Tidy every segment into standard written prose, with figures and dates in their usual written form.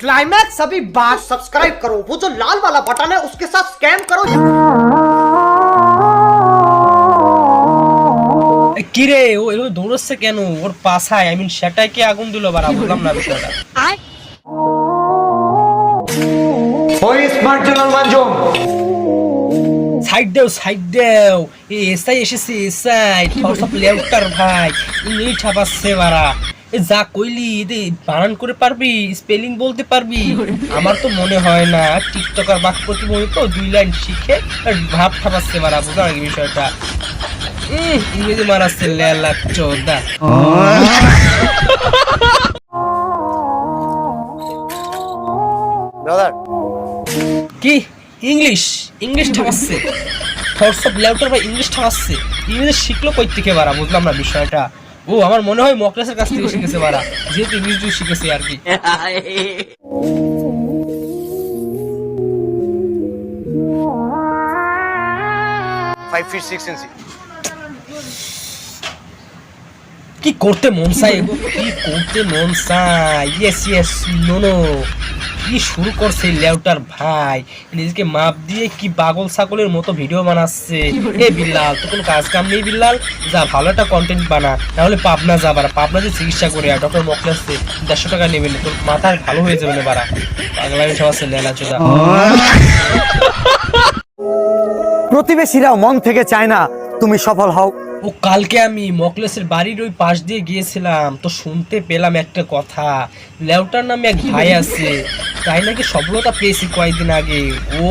Climax अभी बात। Subscribe करो, वो जो लाल वाला बटन है उसके साथ स्कैम करो। কিরে ও এভাবে দৌড়চ্ছে কেন? ওর পাছায় সেটাই কি আগুন দিল বাড়া? বুঝলাম না বিষয়টা। ওই স্মার্ট জোন মঞ্জুম, সাইড দেও এই এসআই এসেছে, এসআই সব লেউটার ভাই এই ছাপাচ্ছে বাড়া। এ যা কইলি এ বানান করে পারবি, স্পেলিং বলতে পারবি? আমার তো মনে হয় না। টিকটকার বাক প্রতিবন্ধী তো 2 লাইন শিখে ভাব ছাপাচ্ছে বাড়া। বুঝা নাকি বিষয়টা? ইংরেজি মারাচ্ছে লেলা চোদা। ব্রাদার কি ইংলিশ ঠাপাচ্ছে? থটস অফ লেউটার ভাই ইংলিশ ঠাপাচ্ছে। ইংলিশ শিখলো কই থেকে বাড়া? বুঝলাম না বিষয়টা। ও আমার মনে হয় মকলেসের কাছ থেকে শিখেছে বাড়া, যেহেতু ইংলিশ দিয়ে শিখেছে আর কি। 5 feet 6 inches। কি করতে মন চায়? কি করতে মন চায়? ইয়েস নো কি শুরু করছে লেউটার ভাই? নিজেকে মাপ দিয়ে কি পাগল ছাগলের মতো ভিডিও বানাচ্ছে। এ বিল্লাল, তো কোনো কাজ কাম নেই বিল্লাল? যা ভালো একটা কন্টেন্ট বানা, নাহলে পাবনা যা বাড়া। পাবনা যে চিকিৎসা করে আর ডক্টর মকলেসে 150 টাকা নেবেন, তোর মাথা ভালো হয়ে যাবে না বাড়া। পাগলামি সব আছে লেলা চোদা। প্রতিবেশীরাও মন থেকে চায় না তুমি সফল হও। ও কালকে আমি মকলেসের বাড়ির ওই পাশ দিয়ে গিয়েছিলাম, তো শুনতে পেলাম একটা কথা। লেউটার নামে এক ভাই আছে, তাই নাকি সফলতা পেয়েছি কয়েকদিন আগে।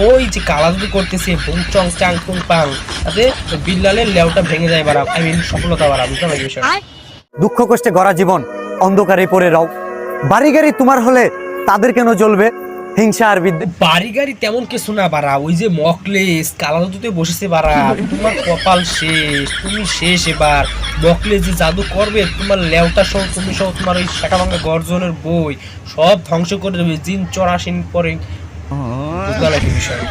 ওই যে কালাজুরি করতেছে ভুং চং চাং পুং পাং, তাতে বিল্লালের লেউটা ভেঙে যায় বাড়া। সফলতা বাড়া। বুঝতে পারি বিষয়? দুঃখ কষ্টে গড়া জীবন অন্ধকারে পড়ে রও। বাড়ি গাড়ি তোমার হলে তাদের কেন জ্বলবে হিংসা আর বিদ্বেষ? বাড়ি গাড়ি তেমন কিছু না বাড়া, ওই যে মকলেস কালাজুতে বসেছে বাড়া। তোমার কপাল শেষ, তুমি শেষ এবার। মকলেস যে জাদু করবে তোমার লেউটা সহ, তুমি সহ তোমার ওই শাখা ভাঙা গর্জনের বই সব ধ্বংস করে দেবে জিন 84 পরে। বুঝতে লাগে বিষয়টা?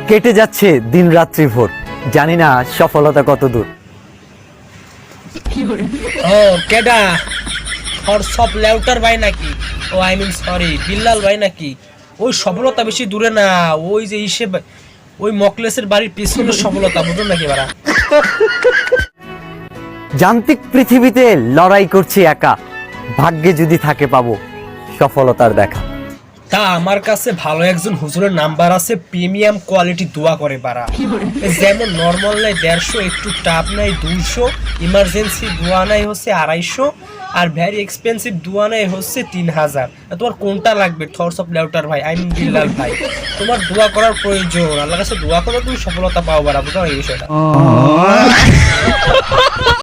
কেটে যাচ্ছে দিন রাত্রি ভোর, জানি না সফলতা কত দূর। ও কেডা? সব লেউটার ভাই নাকি? ও সরি বিল্লাল ভাই নাকি? ওই সফলতা বেশি দূরে না, ওই যে হিসেবে ওই মকলেসের বাড়ির পিছনের সফলতা। বুঝুন নাকি বাড়া? যান্ত্রিক পৃথিবীতে লড়াই করছি একা, ভাগ্যে যদি থাকে পাবো সফলতার দেখা। তা আমার কাছে ভালো একজন হুজুরের নাম্বার আছে, প্রিমিয়াম কোয়ালিটি দোয়া করে বাড়া। যেমন নর্মাল নাই 150, একটু টাপ নাই 200, ইমার্জেন্সি দোয়া নাই হচ্ছে 250, আর ভেরি এক্সপেন্সিভ দোয়া নাই হচ্ছে 3000। তোমার কোনটা লাগবে? থটস অফ লেউটার ভাই, বিল্লাল ভাই। তোমার দোয়া করার প্রয়োজন, আল্লাহর কাছে দোয়া করো, তুমি সফলতা পাও বাড়া। বুঝতে পারো এই বিষয়টা?